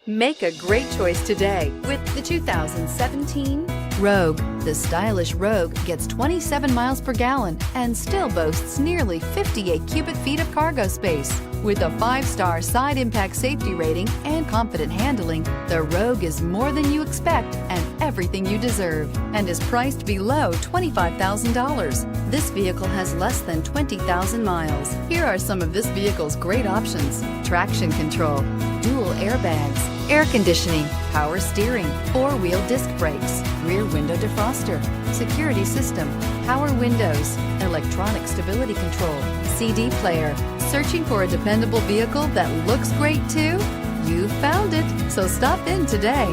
Make a great choice today with the 2017 Rogue. The stylish Rogue gets 27 miles per gallon and still boasts nearly 58 cubic feet of cargo space. With a 5-star side impact safety rating and confident handling, the Rogue is more than you expect and everything you deserve, and is priced below $25,000. This vehicle has less than 20,000 miles. Here are some of this vehicle's great options: traction control, dual airbags, air conditioning, power steering, 4-wheel disc brakes, rear window defroster, security system, power windows, electronic stability control, CD player. Searching for a dependable vehicle that looks great too? You found it, so stop in today.